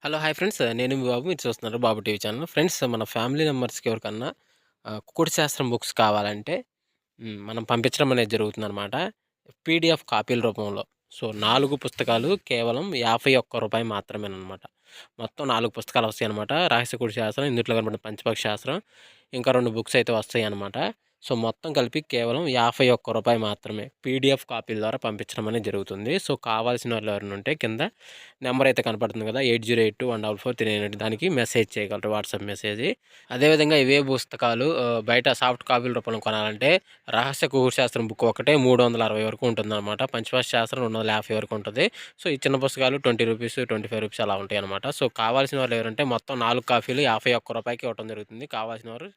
Hello! Hi friends. నేను మీ బాబు. మీరు చూస్తున్నారు బాబు టీవీ ఛానల్. ఫ్రెండ్స్ మన ఫ్యామిలీ మెంబర్స్‌కి ఎవరికన్నా కుకుడు శాస్త్రం బుక్స్ కావాలంటే మనం పంపించడం అనేది జరుగుతుందనమాట. పీడీఎఫ్ కాపీల రూపంలో. సో, 4 పుస్తకాలు కేవలం రూ. 51 మాత్రమేననమాట. మొత్తం 4 పుస్తకాలు వస్తాయనమాట. రహస్య కుడి శాస్త్రం, ఇందుట్లో కనపడిన పంచపక్షి శాస్త్రం, ఇంకా 2 బుక్స్ అయితే వస్తాయనమాట. సో, మొత్తం కలిపి కేవలం రూ. 51 మాత్రమే. పీడీఎఫ్ కాపీల ద్వారా పంపించడం అనేది జరుగుతుంది. సో, కావాల్సిన వాళ్ళు ఎవరైనా ఉంటే కింద నెంబర్ అయితే కనపడుతుంది కదా! 8082144398 దానికి మెసేజ్ చేయగలరు. WhatsApp message. అదేవిధంగా ఇవే పుస్తకాలు బయట సాఫ్ట్ కాపీల రూపంలో కొనాలంటే రహస్య కుకుడు శాస్త్రం బుక్ ఒకటే 360 వరకు ఉంటుందన్నమాట. పంచపక్షి శాస్త్రం 250 వరకు ఉంటది. సో, ఈ చిన్న పుస్తకాలు రూ. 20, రూ. 25 అలా ఉంటాయన్నమాట. సో, కావాల్సిన వాళ్ళు ఎవరంటే మొత్తం 4 కాపీలు రూ. 51కి ఇవ్వడం జరుగుతుంది. కావాల్సిన వారు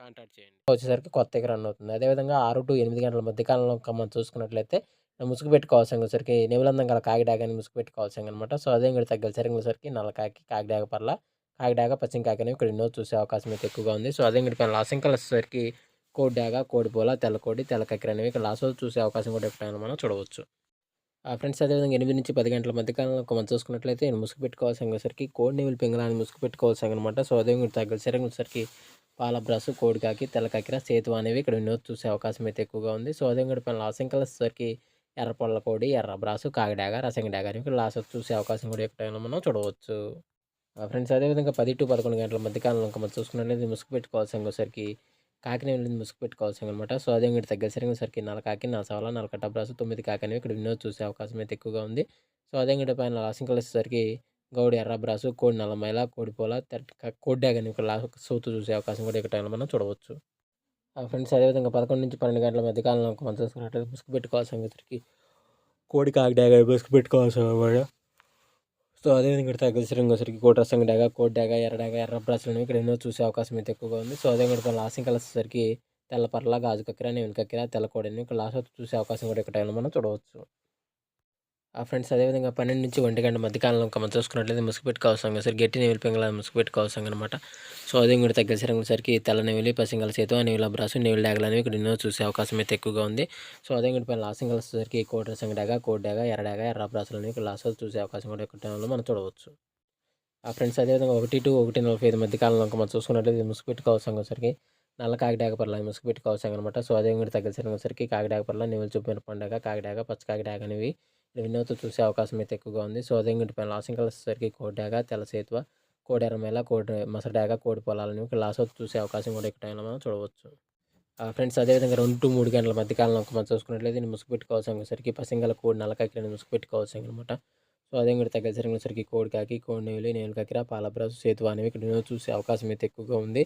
కాంటాక్ట్ చేయండి. వచ్చేసరికి కొత్తగా రన్ అవుతుంది. అదేవిధంగా 6-8 గంటల మధ్య కాలంలో మనం చూసుకున్నట్లయితే ముసుగు పెట్టుకోవాల్సిన వచ్చేసరికి నివులందం గల కాకిడాకని ముసుగు పెట్టుకోవాల్సిందనమాట. సో, అదే ఇంకోటి తగ్గసరికి నల్ల కాకి, కాకిడాక పర్ల, కాకిడాక, పశ్చిమ కాకి అనేవి ఇక్కడ ఎన్నో చూసే అవకాశం అయితే ఎక్కువగా ఉంది. సో, అదే ఇంకోటి పైన లాసింకలు వచ్చేసరికి కోడి డాగ, కోడిపోల, తెల్ల కోడి, తెల్ల కక్కెర అనేవి ఇక్కడ లాస్ట్‌లో చూసే అవకాశం కూడా ఎప్పుడైనా మనం చూడవచ్చు. ఫ్రెండ్స్ అదేవిధంగా 8-10 గంటల మధ్య కాలంలో మనం చూసుకున్నట్లయితే ముసుగు పెట్టుకోవాల్సరికి కోడి నెమిలి పింగళాన్ని ముసుగు పెట్టుకోవాల్సిందనమాట. సో, అదే ఇంకోటి తగ్గసరికి వచ్చేసరికి పాల బ్రాసు, కోడి కాకి, తెల్ల కక్కెర, సేతువ అనేవి ఇక్కడ ఎన్నో చూసే అవకాశం అయితే ఎక్కువగా ఉంది. సో, అదే ఇంకోటి పైన లాసింకలు వచ్చేసరికి ఎర్ర పొల్ల కోడి, ఎర్ర బ్రాసు, కాకిడాక, రసంగి డాగ అనేవి ఇక్కడ లాస్ట్ చూసే అవకాశం కూడా ఎప్పుడైనా మనం చూడవచ్చు. ఫ్రెండ్స్ అదేవిధంగా 10-11 గంటల మధ్య కాలంలో మనం చూసుకున్నట్లయితే ముసుగు పెట్టుకోవాల్సరికి కాకినేని ముసుగు పెట్టుకోవాల్సిందనమాట. సో, అదే ఇంకోటి తగ్గసరికి నల్ల కాకి, నల్ల సవల, నల్ల కట్టబ్రాసు, 9 కాకి అనేవి ఇక్కడ వినోద్ చూసే అవకాశం అయితే ఎక్కువగా ఉంది. సో, అదే ఇంకోటి పైన లాసింకలు వచ్చేసరికి గౌడి ఎర్ర బ్రాసు, కోడి నల్ల మైల, కోడిపోల, కోడి డాగ అనేవి ఇక్కడ లాస్ట్ సూతు చూసే అవకాశం కూడా ఇక్కడ మనం చూడవచ్చు. ఫ్రెండ్స్ అదేవిధంగా 11-12 గంటల మధ్య కాలంలో మనం చూసుకున్నట్లయితే ముసుగు పెట్టుకోవాల్సరికి కోడి, కాకి డాగ ముసుగు పెట్టుకోవాల్సిందనమాట. సో, అదేవిధంగా ఇక్కడ తగ్గసరికి కోడి రసంగి డాగ, కోడి డాగ, ఎర్ర బ్రాసులు అనేవి ఇక్కడ ఎన్నో చూసే అవకాశం అయితే ఎక్కువగా ఉంది. సో, అదే ఇక్కడ లాస్టింగ్ కలర్స్ వచ్చేసరికి తెల్ల పర్ల, గాజు కక్కెర, నెమిలి కక్కెర, తెల్ల కోడి అనేవి ఇక్కడ లాస్ట్ చూసే అవకాశం కూడా ఇక్కడ మనం చూడవచ్చు. ఫ్రెండ్స్ అదేవిధంగా 12-1 గంట మధ్య కాలంలో మనం చూసుకున్నట్లయితే ముసుగు పెట్టుకోవాల్సరికి గట్టి నెమిలి పింగళ ముసుగు పెట్టుకోవాల్సిందనమాట. సో, అదే కూడా తగ్గసరికి తెల్ల నెమిలి, పసింగల సేతు, నెమిలి బ్రాసు, నెమిలి డాగలు అనేవి ఇక్కడ ఎన్నో చూసే అవకాశం అయితే ఎక్కువగా ఉంది. సో, అదే కూడా పైన లాసింగ్ వచ్చేసరికి కోడి రసంగి డాగ, కోడి డాగ, ఎర్ర బ్రాసులు అనేవి ఇక్కడ లాస్ట్ చూసే అవకాశం కూడా ఇక్కడ మనం చూడవచ్చు. ఫ్రెండ్స్ అదేవిధంగా 1-1:45 మధ్య కాలంలో మనం చూసుకున్నట్లయితే ముసుగు పెట్టుకోవాల్సరికి నల్ల కాకిడాక పర్ల ముసుగు పెట్టుకోవాల్సిందనమాట. సో, అదే కూడా తగ్గసరికి కాకిడాక పర్ల, నెమిలి చూపిన పండుగ, కాకిడాక, పచ్చ కాకిడాక అనేవి వినోద్ చూసే అవకాశం అయితే ఎక్కువగా ఉంది. సో, అదే ఇంకోటి పైన లాసింగ్ వచ్చేసరికి కోడి డాగ, తెల్ల సేతువ, కోడి ఎర్రమేల, కోడి మసర డాగ, కోడి పొలాలని ఇక్కడ లాస్ట్ చూసే అవకాశం కూడా ఇక్కడ మనం చూడవచ్చు. ఫ్రెండ్స్ అదేవిధంగా 2-3 గంటల మధ్య కాలంలో మనం చూసుకున్నట్లయితే ముసుగు పెట్టుకోవాల్సరికి పసింగల కోడి నల్ల కాకిని ముసుగు పెట్టుకోవాల్సిందనమాట. సో, అదే ఇంకోటి తగ్గసరికి కోడి కాకి, కోడి నెమిలి, నెమిలి కక్కెర, పాలబ్రాసు, సేతువ అనేవి ఇక్కడ వినోద్ చూసే అవకాశం అయితే ఎక్కువగా ఉంది.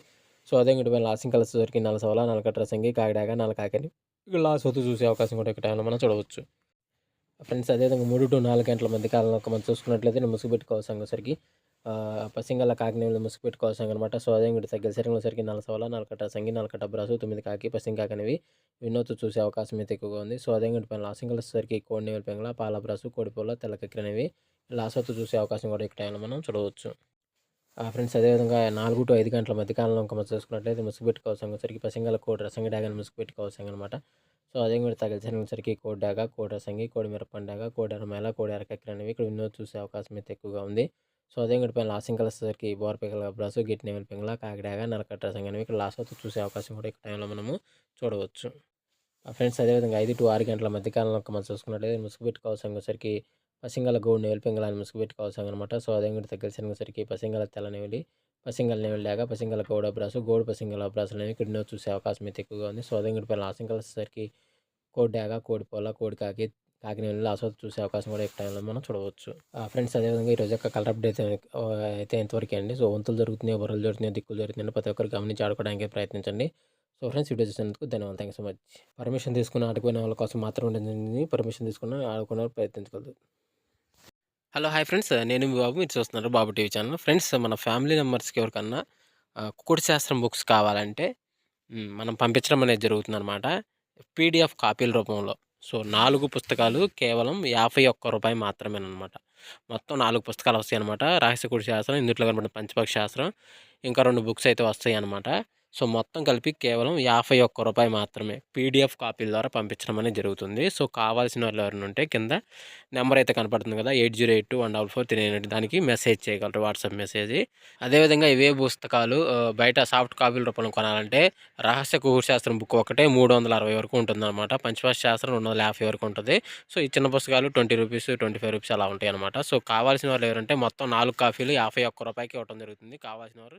సో, అదే ఇంకోటి పైన లాసింగ్ వచ్చేసరికి నల్ల సవల, నల్ల కట్ట రసంగి, కాకిడాక, నల్ల కాకిని ఇక్కడ లాస్ట్ చూసే అవకాశం కూడా ఇక్కడ మనం చూడవచ్చు. ఫ్రెండ్స్ అదేవిధంగా 3-4 గంటల మధ్య కాలంలో మనం చూసుకున్నట్లయితే ముసుగు పెట్టుకోవాల్సరికి పసింగల కాకినేమిలి ముసుగు పెట్టుకోవాల్సిందనమాట. సో, అదే ఇంకోటి తగ్గసరికి నల్ల సవల, నల్లకట్ట సంగి, నల్లకట్ట బ్రాసు, 9 కాకి, పసింగ కాకి అనేవి వినోద్ చూసే అవకాశం అయితే ఎక్కువగా ఉంది. సో, అదే ఇంకోటి పైన లాసింగ్ వచ్చేసరికి కోడి నెమిలి పింగళ, పాల బ్రాసు, కోడిపోల, తెల్ల కక్కెర అనేవి లాస్ట్ చూసే అవకాశం కూడా ఇక్కడ మనం చూడవచ్చు. ఫ్రెండ్స్ అదేవిధంగా 4-5 గంటల మధ్య కాలంలో మనం చూసుకున్నట్లయితే ముసుగు పెట్టుకోవాల్సరికి పసింగల కోడి రసంగి డాగని ముసుగు పెట్టుకోవాల్సిందనమాట. సో, అదే కూడా తగ్గసరికి కోడి డాగ, కోడి రసంగి, కోడి మిరపండాగ, కోడి ఎర్రమేల, కోడి ఎర్రకక్కెర అనేవి ఇక్కడ వినోద్ చూసే అవకాశం అయితే ఎక్కువగా ఉంది. సో, అదే కూడా పైన లాసింగ్ వచ్చేసరికి బోరపిగల బ్రాసు, గిట్టి నెమిలి పింగళ, కాకిడాగ, నల్లకట్ట రసంగి అనేవి ఇక్కడ లాస్ట్ చూసే అవకాశం కూడా ఇక్కడ టైంలో మనము చూడవచ్చు. ఫ్రెండ్స్ అదేవిధంగా 5-6 గంటల మధ్య కాలంలో మనం చూసుకున్నట్లయితే ముసుగు పెట్టుకోవాల్సరికి పసింగల గౌడు నెమిలి పింగళాన్ని ముసుగు పెట్టుకోవాల్సిందనమాట. సో, అదే కూడా తగ్గసరికి పసింగల తెల్ల నెమిలి, పసింగల నెమిలి డాగ, పసింగల గౌడ బ్రాసు, గౌడు పసింగల బ్రాసులు అనేవి ఇక్కడ వినోద్ చూసే అవకాశం అయితే ఎక్కువగా ఉంది. సో, అదే కూడా పైన లాసింగ్ వచ్చేసరికి కోడి డాగ, కోడి పోల, కోడి కాకి, కాకినేనిలో లాస్ట్ చూసే అవకాశం కూడా ఈ టైంలో మనం చూడవచ్చు. ఫ్రెండ్స్ అదేవిధంగా ఈరోజు యొక్క కలర్ అప్డేట్ అయితే ఇంతవరకే అండి. సో, వంతులు జరుగుతున్నాయి, బుర్రలు జరుగుతున్నాయి, దిక్కులు జరుగుతున్నాయి, ప్రతి ఒక్కరు గమనించి ఆడుకోవడానికి ప్రయత్నించండి. సో, ఫ్రెండ్స్ వీడియో చూసినందుకు ధన్యవాదాలు. Thanks so much. పర్మిషన్ తీసుకుని ఆడుకునే వాళ్ళ కోసం మాత్రం ఉంటుంది. పర్మిషన్ తీసుకుని ఆడుకునే వాళ్ళు ప్రయత్నించగలరు. హలో! Hi friends. నేను మీ బాబు. మీరు చూస్తున్నారు బాబు టీవీ ఛానల్. ఫ్రెండ్స్ మన ఫ్యామిలీ మెంబర్స్‌కి ఎవరికన్నా కుకుడు శాస్త్రం బుక్స్ కావాలంటే మనం పంపించడం అనేది జరుగుతుందనమాట. పీడీఎఫ్ కాపీల రూపంలో. సో, 4 పుస్తకాలు కేవలం రూ. 51 మాత్రమేననమాట. మొత్తం 4 పుస్తకాలు వస్తాయనమాట. రహస్య కుడి శాస్త్రం, ఇందుట్లో కనపడిన పంచపక్షి శాస్త్రం, ఇంకా 2 బుక్స్ అయితే వస్తాయనమాట. సో, మొత్తం కలిపి కేవలం రూ. 51 మాత్రమే పీడీఎఫ్ కాపీల ద్వారా పంపించడం అనేది జరుగుతుంది. సో, కావాల్సిన వాళ్ళు ఎవరైనా ఉంటే కింద నెంబర్ అయితే కనపడుతుంది కదా! 8082144398 దానికి మెసేజ్ చేయగలరు వాట్సాప్ మెసేజి. అదేవిధంగా ఇవే పుస్తకాలు బయట సాఫ్ట్ కాపీల రూపంలో కొనాలంటే రహస్య ఖగోళ శాస్త్రం బుక్ ఒకటే 360 వరకు ఉంటుందనమాట. పంచభాష శాస్త్రం 250 వరకు ఉంటది. సో, ఈ చిన్న పుస్తకాలు రూ. 20, రూ. 25 అలా ఉంటాయనమాట. సో, కావాల్సిన వాళ్ళు ఎవరంటే మొత్తం 4 కాపీలు రూ. 51కి ఇవ్వటం జరుగుతుంది. కావాల్సిన వారు